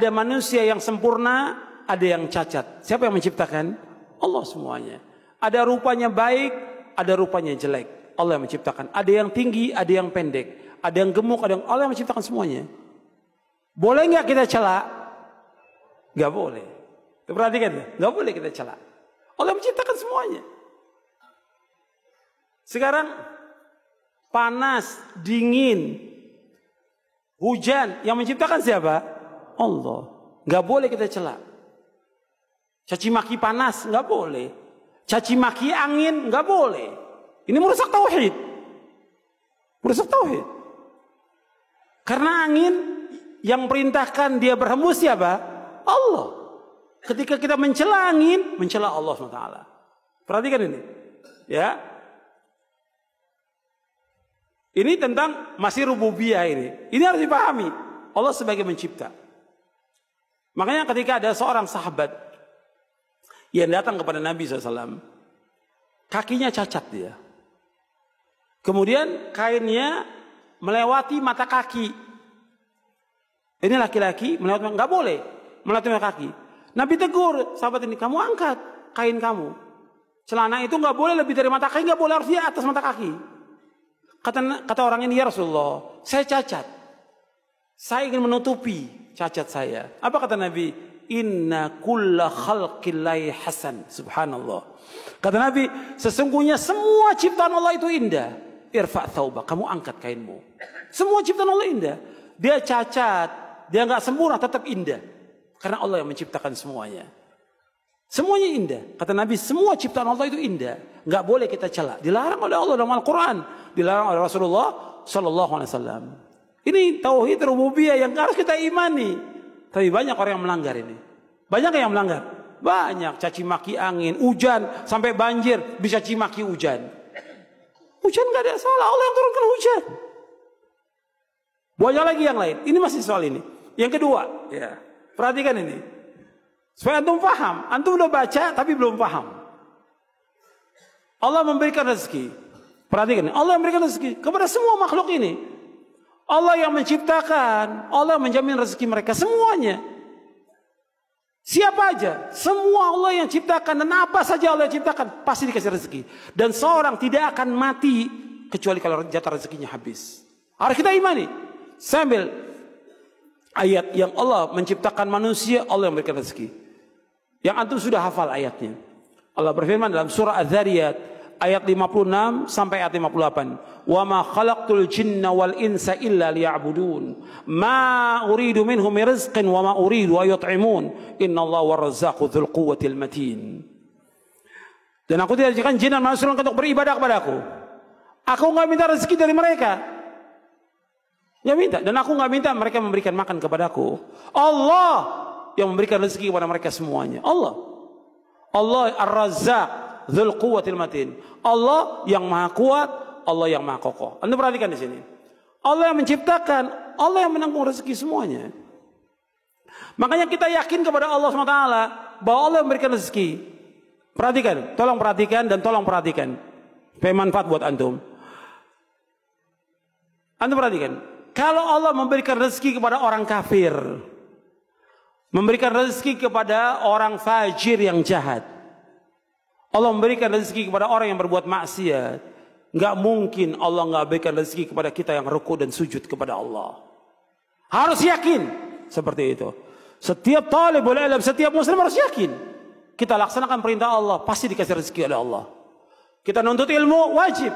Ada manusia yang sempurna, ada yang cacat. Siapa yang menciptakan? Allah semuanya. Ada rupanya baik, ada rupanya jelek. Allah yang menciptakan. Ada yang tinggi, ada yang pendek. Ada yang gemuk, ada yang Allah yang menciptakan semuanya. Boleh nggak kita celak? Nggak boleh. Perhatikan, nggak boleh kita celak. Allah menciptakan semuanya. Sekarang panas, dingin, hujan, yang menciptakan siapa? Allah. Nggak boleh kita celak. Caci maki panas nggak boleh. Caci maki angin nggak boleh. Ini merusak tauhid. Merusak tauhid. Karena angin yang perintahkan dia berhembus siapa? Allah. Ketika kita mencela angin, mencela Allah SWT. Perhatikan ini. Ya. Ini tentang masih rububiyah ini. Ini harus dipahami. Allah sebagai mencipta. Makanya ketika ada seorang sahabat yang datang kepada Nabi SAW, kakinya cacat dia. Kemudian kainnya melewati mata kaki. Ini laki-laki melewati, nggak boleh melewati mata kaki. Nabi tegur sahabat ini, kamu angkat kain kamu. Celana itu nggak boleh lebih dari mata kaki, nggak boleh, harus di atas mata kaki. Kata orang ini, ya Rasulullah, saya cacat. Saya ingin menutupi cacat saya. Apa kata Nabi? Inna kulla khalqillahi hasan. Subhanallah. Kata Nabi, sesungguhnya semua ciptaan Allah itu indah. Irfa' thawbak, kamu angkat kainmu. Semua ciptaan Allah indah. Dia cacat, dia nggak sempurna, tetap indah. Karena Allah yang menciptakan semuanya. Semuanya indah. Kata Nabi, semua ciptaan Allah itu indah. Nggak boleh kita celak. Dilarang oleh Allah dalam Al-Quran. Dilarang oleh Rasulullah Sallallahu Alaihi Wasallam. Ini tauhid rububiyah yang harus kita imani. Tapi banyak orang yang melanggar ini. Banyak yang melanggar. Banyak caci maki angin, hujan sampai banjir bisa caci maki hujan. Hujan nggak ada salah, Allah yang turunkan hujan. Banyak lagi yang lain. Ini masih soal ini. Yang kedua, ya, perhatikan ini. Supaya antum paham. Antum udah baca tapi belum paham. Allah memberikan rezeki. Perhatikan, Allah memberikan rezeki kepada semua makhluk ini. Allah yang menciptakan, Allah menjamin rezeki mereka semuanya. Siapa aja, semua Allah yang ciptakan, dan apa saja Allah yang ciptakan pasti dikasih rezeki. Dan seorang tidak akan mati kecuali kalau jatah rezekinya habis. Harus kita imani. Sambil ayat yang Allah menciptakan manusia, Allah yang memberikan rezeki. Yang antum sudah hafal ayatnya. Allah berfirman dalam surah Az-Zariyat ayat 56 sampai ayat 58. Wa ma khalaqtul jinna wal insa illa liya'budun. Ma uridu minhum rizqin wa ma uridu ay yut'imun. Innallaha war-razzaqu dzul quwwatil matin. Dan aku tidak jadikan jin dan manusia untuk beribadah kepadaku. Aku enggak minta rezeki dari mereka. Enggak minta, dan aku enggak minta mereka memberikan makan kepadaku. Allah yang memberikan rezeki kepada mereka semuanya. Allah. Allah Ar-Razzaq dzul quwwatil matin. Allah yang maha kuat, Allah yang maha kokoh. Anda perhatikan di sini. Allah yang menciptakan, Allah yang menanggung rezeki semuanya. Makanya kita yakin kepada Allah SWT bahwa Allah yang memberikan rezeki. Perhatikan, tolong perhatikan dan tolong perhatikan. Supaya manfaat buat antum. Anda perhatikan, kalau Allah memberikan rezeki kepada orang kafir, memberikan rezeki kepada orang fajir yang jahat, Allah memberikan rezeki kepada orang yang berbuat maksiat, nggak mungkin Allah nggak berikan rezeki kepada kita yang ruku dan sujud kepada Allah. Harus yakin seperti itu. Setiap talibul ilm, setiap muslim harus yakin. Kita laksanakan perintah Allah, pasti dikasih rezeki oleh Allah. Kita nuntut ilmu, wajib.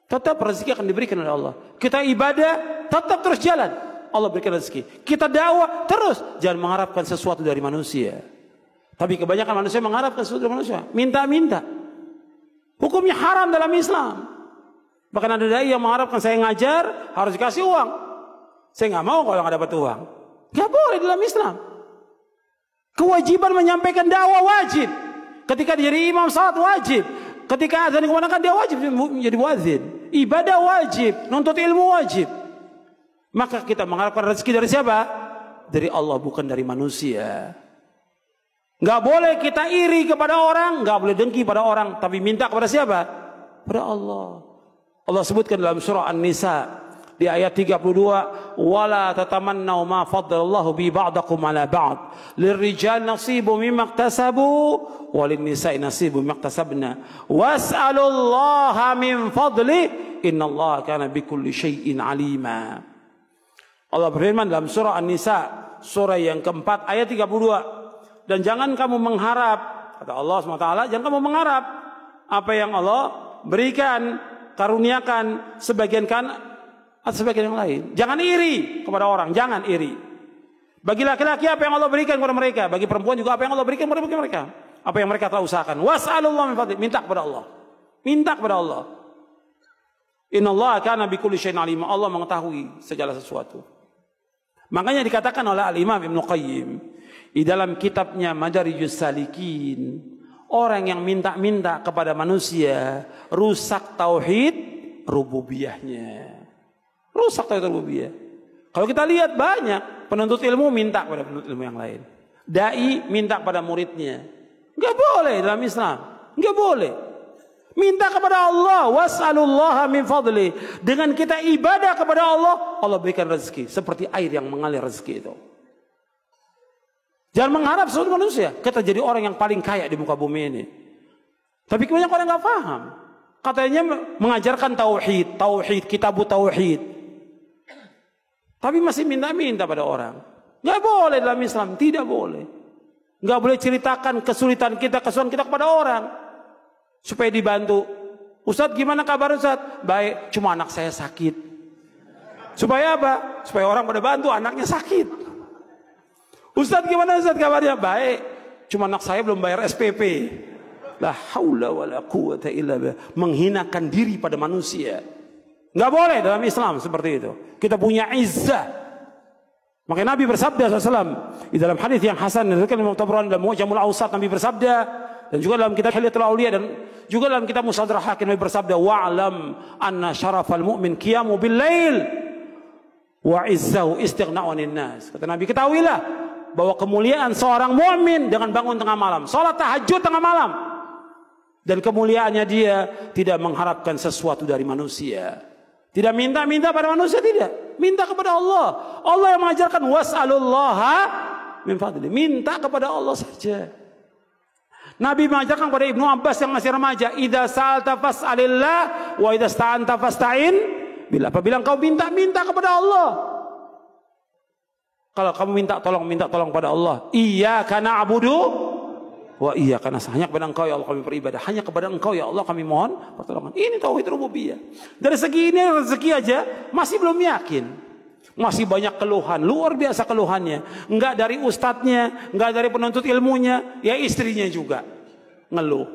Tetap rezeki akan diberikan oleh Allah. Kita ibadah, tetap terus jalan. Allah berikan rezeki. Kita dakwah, terus. Jangan mengharapkan sesuatu dari manusia. Tapi kebanyakan manusia mengharapkan sesuatu dari manusia. Minta-minta. Hukumnya haram dalam Islam. Bahkan ada dai yang mengharapkan saya ngajar, harus dikasih uang. Saya nggak mau kalau nggak dapat uang. Nggak boleh dalam Islam. Kewajiban menyampaikan dakwah wajib. Ketika dia jadi imam salat wajib. Ketika azan dikumandangkan dia wajib menjadi muadzin. Ibadah wajib, nuntut ilmu wajib. Maka kita mengharapkan rezeki dari siapa? Dari Allah, bukan dari manusia. Nggak boleh kita iri kepada orang, nggak boleh dengki pada orang, tapi minta kepada siapa? Kepada Allah. Allah sebutkan dalam surah An-Nisa Di ayat 32, wala tatamannau ma faddalallahu bi ba'dakum ala ba'd. Lirrijal nasibu mimma iktasabu walin nisa'i nasibu mimma iktasabna. Was'alullaha min fadli innallaha kana bikulli syai'in alima. Allah berfirman dalam surah An-Nisa, surah yang keempat ayat 32. Dan jangan kamu mengharap, kata Allah SWT, jangan kamu mengharap apa yang Allah berikan, karuniakan sebagian kan atau sebagian yang lain. Jangan iri kepada orang, jangan iri. Bagi laki-laki apa yang Allah berikan kepada mereka, bagi perempuan juga apa yang Allah berikan kepada mereka. Apa yang mereka telah usahakan. Was'alullah min fadli, minta kepada Allah. Minta kepada Allah. Innallaha kana bikulli syai'in alim. Allah mengetahui segala sesuatu. Makanya dikatakan oleh Al-Imam Ibnu Qayyim di dalam kitabnya Madarijus Salikin, orang yang minta-minta kepada manusia rusak tauhid rububiyahnya. Rusak tauhid rububiyah. Kalau kita lihat banyak penuntut ilmu minta kepada penuntut ilmu yang lain. Dai minta kepada muridnya. Enggak boleh dalam Islam. Enggak boleh. Minta kepada Allah, was'alullaha min fadli. Dengan kita ibadah kepada Allah, Allah berikan rezeki seperti air yang mengalir rezeki itu. Jangan mengharap seluruh manusia kita jadi orang yang paling kaya di muka bumi ini. Tapi banyak orang nggak paham. Katanya mengajarkan tauhid, kitabut tauhid. Tapi masih minta-minta pada orang. Nggak boleh dalam Islam, tidak boleh. Nggak boleh ceritakan kesulitan kita kepada orang supaya dibantu. Ustadz, gimana kabar Ustadz? Baik, cuma anak saya sakit. Supaya apa? Supaya orang pada bantu, anaknya sakit. Ustadz, gimana Ustadz kabarnya? Baik, cuma anak saya belum bayar SPP. La haula wala quwata illa billah. Menghinakan diri pada manusia. Nggak boleh dalam Islam seperti itu. Kita punya izzah. Makanya Nabi bersabda SAW di dalam hadis yang hasan diriwayatkan Imam Tabrani dalam Mu'jamul Awsat, Nabi bersabda, dan juga dalam kitab Hilyatul Auliya dan juga dalam kitab Mustadrak Hakim, Nabi bersabda, wa'lam anna syarafal mu'min qiyamu bil lail wa izzahu istighna'u 'anil nas. Kata Nabi, ketahuilah bahwa kemuliaan seorang mukmin dengan bangun tengah malam, salat tahajud tengah malam, dan kemuliaannya dia tidak mengharapkan sesuatu dari manusia. Tidak minta-minta pada manusia, tidak. Minta kepada Allah. Allah yang mengajarkan was'alullaha min fadli. Minta kepada Allah saja. Nabi mengajarkan kepada Ibnu Abbas yang masih remaja, idza sa'alta fas'alillah wa idza sta'anta fasta'in billah. Apabila engkau minta kepada Allah. Kalau kamu minta tolong pada Allah. Iyyaka na'budu wa iyyaka nasta'in. Hanya kepada Engkau ya Allah kami beribadah. Hanya kepada Engkau ya Allah kami mohon pertolongan. Ini tauhid rububiyah. Dari segi ini rezeki aja masih belum yakin. Masih banyak keluhan, luar biasa keluhannya. Enggak dari ustadznya, enggak dari penuntut ilmunya, ya istrinya juga ngeluh.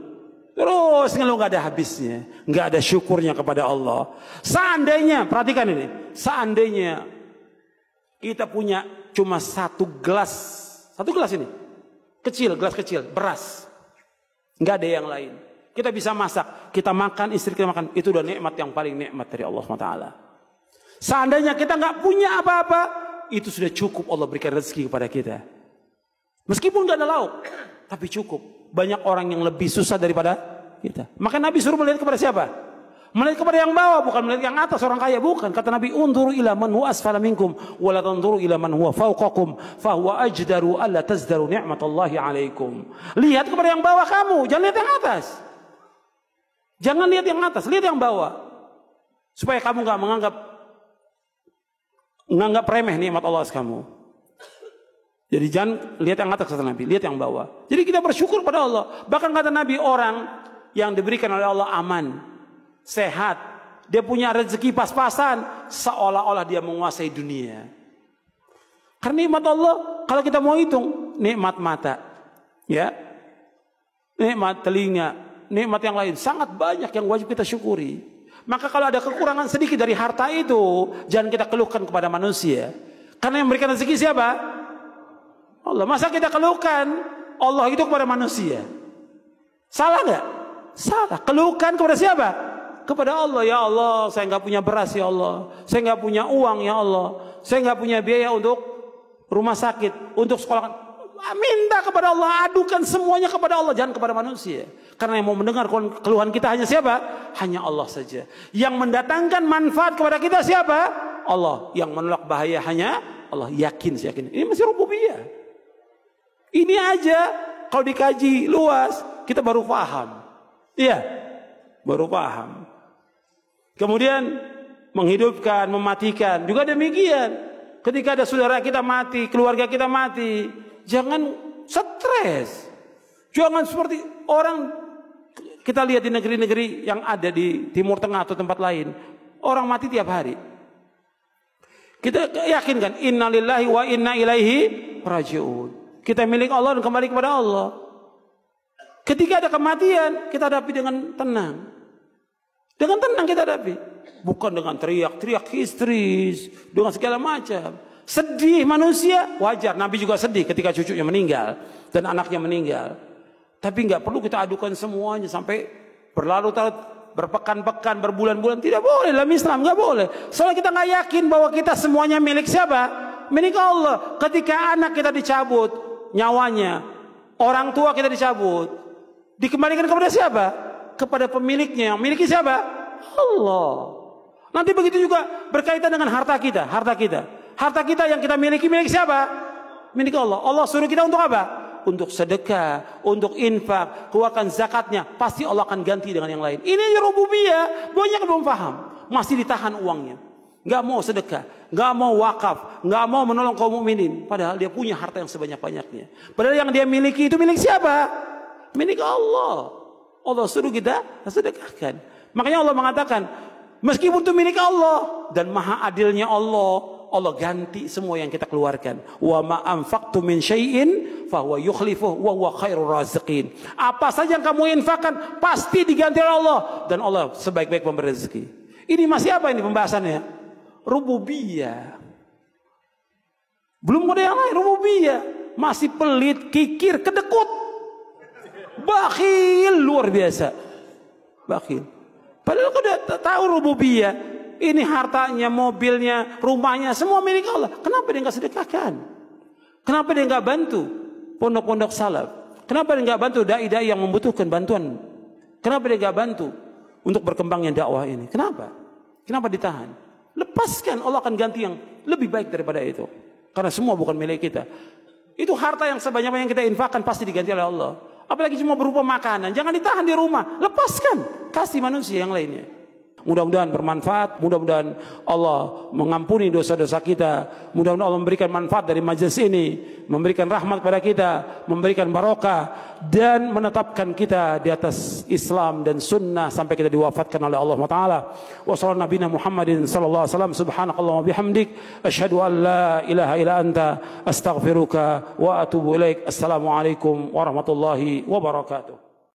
Terus ngeluh enggak ada habisnya, enggak ada syukurnya kepada Allah. Seandainya, perhatikan ini, seandainya kita punya cuma satu gelas ini. Kecil, gelas kecil, beras. Enggak ada yang lain. Kita bisa masak, kita makan, istri kita makan. Itu udah nikmat yang paling nikmat dari Allah SWT. Seandainya kita nggak punya apa-apa, itu sudah cukup Allah berikan rezeki kepada kita. Meskipun nggak ada lauk, tapi cukup. Banyak orang yang lebih susah daripada kita. Maka Nabi suruh melihat kepada siapa? Melihat kepada yang bawah, bukan melihat yang atas orang kaya, bukan. Kata Nabi, "Unzuru ila man huwa asfala minkum wa la tanzuru ila man huwa fawqakum fa huwa ajdaru alla tazdaru ni'matallahi 'alaikum." Lihat kepada yang bawah kamu, jangan lihat yang atas. Jangan lihat yang atas, lihat yang bawah. Supaya kamu enggak menganggap remeh nikmat Allah kamu. Jadi jangan lihat yang atas, kata Nabi, lihat yang bawah. Jadi kita bersyukur pada Allah. Bahkan kata Nabi, orang yang diberikan oleh Allah aman, sehat, dia punya rezeki pas-pasan, seolah-olah dia menguasai dunia. Karena nikmat Allah, kalau kita mau hitung, nikmat mata, ya, nikmat telinga, nikmat yang lain, sangat banyak yang wajib kita syukuri. Maka kalau ada kekurangan sedikit dari harta itu, jangan kita keluhkan kepada manusia. Karena yang memberikan rezeki siapa? Allah. Masa kita keluhkan Allah itu kepada manusia? Salah nggak? Salah. Keluhkan kepada siapa? Kepada Allah. Ya Allah, saya nggak punya beras ya Allah. Saya nggak punya uang ya Allah. Saya nggak punya biaya untuk rumah sakit, untuk sekolah. Minta kepada Allah, adukan semuanya kepada Allah, jangan kepada manusia. Karena yang mau mendengar keluhan kita hanya siapa? Hanya Allah saja. Yang mendatangkan manfaat kepada kita siapa? Allah. Yang menolak bahaya hanya Allah. Yakin, saya yakin. Ini masih rububiyah. Ini aja kalau dikaji luas kita baru paham. Iya, baru paham. Kemudian menghidupkan, mematikan juga demikian. Ketika ada saudara kita mati, keluarga kita mati, jangan stres. Jangan seperti orang kita lihat di negeri-negeri yang ada di Timur Tengah atau tempat lain, orang mati tiap hari. Kita yakinkan innalillahi wa inna ilaihi raji'un. Kita milik Allah dan kembali kepada Allah. Ketika ada kematian, kita hadapi dengan tenang. Dengan tenang kita hadapi. Bukan dengan teriak-teriak histeris, dengan segala macam. Sedih manusia, wajar. Nabi juga sedih ketika cucunya meninggal dan anaknya meninggal. Tapi nggak perlu kita adukan semuanya sampai berlarut-larut, berpekan-pekan, berbulan-bulan. Tidak boleh dalam Islam, nggak boleh. Soalnya kita nggak yakin bahwa kita semuanya milik siapa? Milik Allah. Ketika anak kita dicabut nyawanya, orang tua kita dicabut, dikembalikan kepada siapa? Kepada pemiliknya. Yang miliki siapa? Allah. Nanti begitu juga berkaitan dengan harta kita. Harta kita yang kita miliki milik siapa? Milik Allah. Allah suruh kita untuk apa? Untuk sedekah, untuk infak, keluarkan zakatnya. Pasti Allah akan ganti dengan yang lain. Ini rububiyah. Banyak yang belum paham. Masih ditahan uangnya. Nggak mau sedekah, nggak mau wakaf, nggak mau menolong kaum mukminin. Padahal dia punya harta yang sebanyak-banyaknya. Padahal yang dia miliki itu milik siapa? Milik Allah. Allah suruh kita sedekahkan. Makanya Allah mengatakan, meskipun itu milik Allah dan maha adilnya Allah, Allah ganti semua yang kita keluarkan. Wa ma anfaqtu min syai'in fa huwa yukhlifuhu wa huwa khairur raziqin. Apa saja yang kamu infakkan pasti diganti oleh Allah dan Allah sebaik-baik pemberi rezeki. Ini masih apa ini pembahasannya? Rububiyah. Belum ada yang lain, rububiyah. Masih pelit, kikir, kedekut, bakhil, luar biasa. Bakhil. Padahal kau udah tahu rububiyah. Ini hartanya, mobilnya, rumahnya, semua milik Allah. Kenapa dia nggak sedekahkan? Kenapa dia nggak bantu pondok-pondok salaf? Kenapa dia nggak bantu dai-dai yang membutuhkan bantuan? Kenapa dia nggak bantu untuk berkembangnya dakwah ini? Kenapa? Kenapa ditahan? Lepaskan, Allah akan ganti yang lebih baik daripada itu. Karena semua bukan milik kita. Itu harta yang sebanyak-banyak yang kita infakkan pasti diganti oleh Allah. Apalagi cuma berupa makanan. Jangan ditahan di rumah. Lepaskan. Kasih manusia yang lainnya. Mudah-mudahan bermanfaat. Mudah-mudahan Allah mengampuni dosa-dosa kita. Mudah-mudahan Allah memberikan manfaat dari majelis ini. Memberikan rahmat kepada kita. Memberikan barokah. Dan menetapkan kita di atas Islam dan sunnah. Sampai kita diwafatkan oleh Allah Ta'ala. Wa sallallahu nabina Muhammadin sallallahu alaihi wasallam. Subhanakallah wa bihamdik. Asyhadu an la ilaha illa anta. Astaghfiruka wa atubu ilaik. Assalamualaikum warahmatullahi wabarakatuh.